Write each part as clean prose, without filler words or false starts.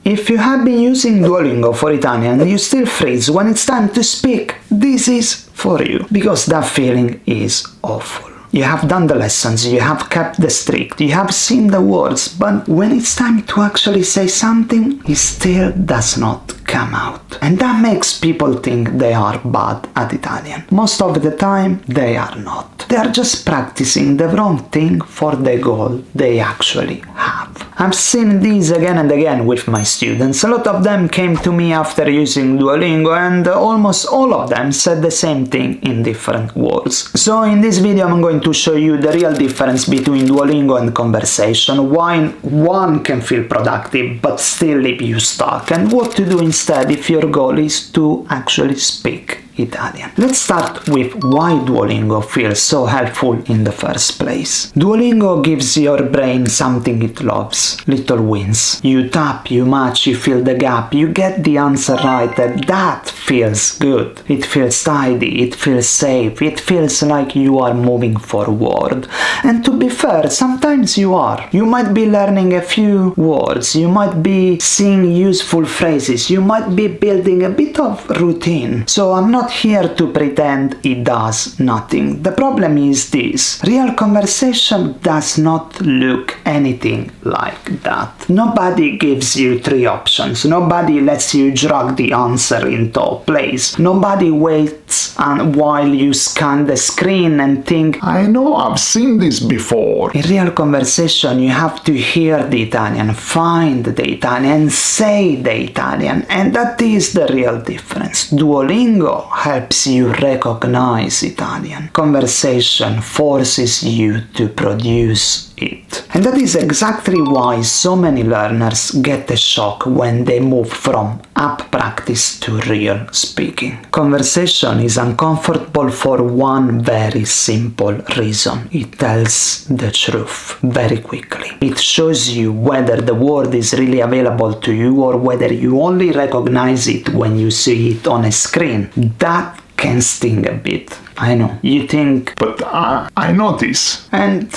If you have been using Duolingo for Italian and you still freeze when it's time to speak, this is for you, because that feeling is awful. You have done the lessons, you have kept the streak, you have seen the words, but when it's time to actually say something, it still does not come out. And that makes people think they are bad at Italian. Most of the time, they are not. They are just practicing the wrong thing for the goal they actually have. I've seen this again and again with my students. A lot of them came to me after using Duolingo, and almost all of them said the same thing in different words. So in this video I'm going to show you the real difference between Duolingo and conversation, why one can feel productive but still leave you stuck, and what to do instead if your goal is to actually speak Italian. Let's start with why Duolingo feels so helpful in the first place. Duolingo gives your brain something it loves, little wins. You tap, you match, you fill the gap, you get the answer right, and that feels good. It feels tidy, it feels safe, it feels like you are moving forward. And to be fair, sometimes you are. You might be learning a few words, you might be seeing useful phrases, you might be building a bit of routine. So I'm not here to pretend it does nothing. The problem is this: real conversation does not look anything like that. Nobody gives you 3 options. Nobody lets you drag the answer into place. Nobody waits while you scan the screen and think, I know I've seen this before. In real conversation, you have to hear the Italian, find the Italian, say the Italian, and that is the real difference. Duolingo helps you recognize Italian. Conversation forces you to produce it. And that is exactly why so many learners get a shock when they move from app practice to real speaking. Conversation is uncomfortable for one very simple reason. It tells the truth very quickly. It shows you whether the word is really available to you or whether you only recognize it when you see it on a screen. That can sting a bit. I know. You think, but I know this. And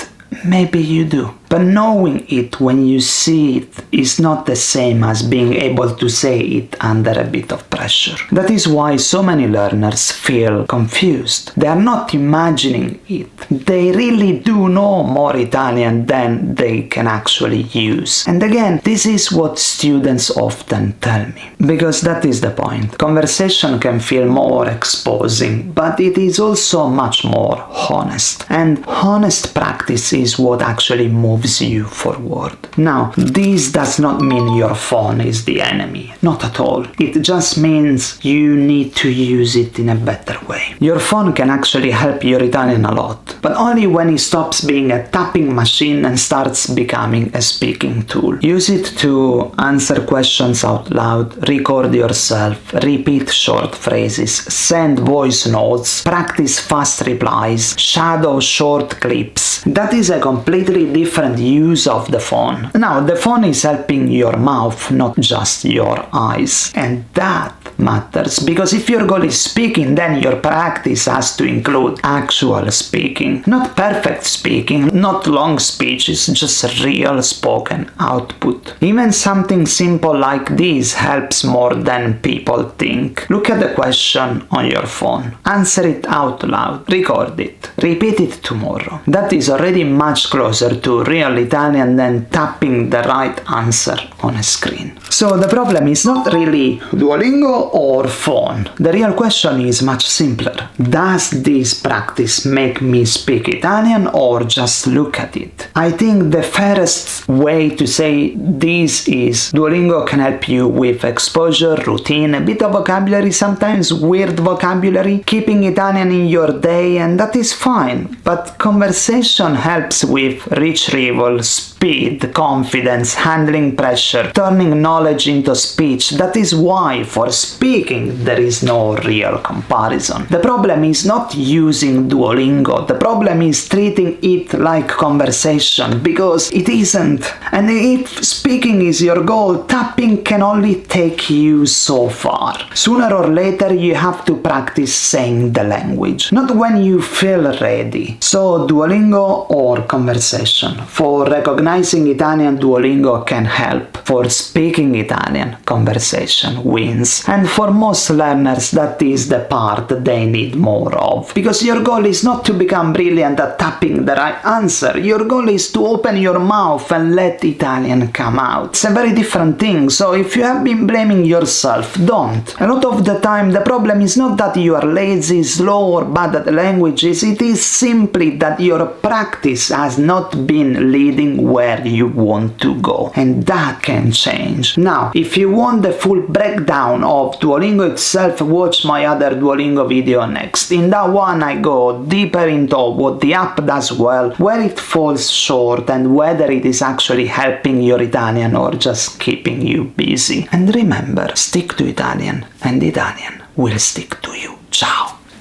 maybe you do. But knowing it when you see it is not the same as being able to say it under a bit of pressure. That is why so many learners feel confused. They are not imagining it. They really do know more Italian than they can actually use. And again, this is what students often tell me. Because that is the point. Conversation can feel more exposing, but it is also much more honest. And honest practice is what actually moves you forward. Now, this does not mean your phone is the enemy. Not at all. It just means you need to use it in a better way. Your phone can actually help your Italian a lot, but only when it stops being a tapping machine and starts becoming a speaking tool. Use it to answer questions out loud, record yourself, repeat short phrases, send voice notes, practice fast replies, shadow short clips. That is a completely different use of the phone. Now, the phone is helping your mouth, not just your eyes. And that matters, because if your goal is speaking, then your practice has to include actual speaking. Not perfect speaking, not long speeches, just real spoken output. Even something simple like this helps more than people think. Look at the question on your phone. Answer it out loud. Record it. Repeat it tomorrow. That is already much closer to real Italian than tapping the right answer on a screen. So the problem is not really Duolingo or phone. The real question is much simpler. Does this practice make me speak Italian or just look at it? I think the fairest way to say this is Duolingo can help you with exposure, routine, a bit of vocabulary, sometimes weird vocabulary, keeping Italian in your day, and that is fine. But conversation helps with retrieval, speed, confidence, handling pressure, turning knowledge into speech. That is why for speaking there is no real comparison. The problem is not using Duolingo. The problem is treating it like conversation, because it isn't. And if speaking is your goal, tapping can only take you so far. Sooner or later you have to practice saying the language, not when you feel ready. So Duolingo or conversation? For recognizing Italian, Duolingo can help. For speaking Italian, conversation wins. And for most learners, that is the part they need more of. Because your goal is not to become brilliant at tapping the right answer. Your goal is to open your mouth and let Italian come out. It's a very different thing, so if you have been blaming yourself, don't. A lot of the time, the problem is not that you are lazy, slow, or bad at languages. It is simply that your practice has not been leading where you want to go. And that can change. Now, if you want the full breakdown of Duolingo itself, watch my other Duolingo video next. In that one, I go deeper into what the app does well, where it falls short, and whether it is actually helping your Italian or just keeping you busy. And remember, stick to Italian, and Italian will stick to you. Ciao!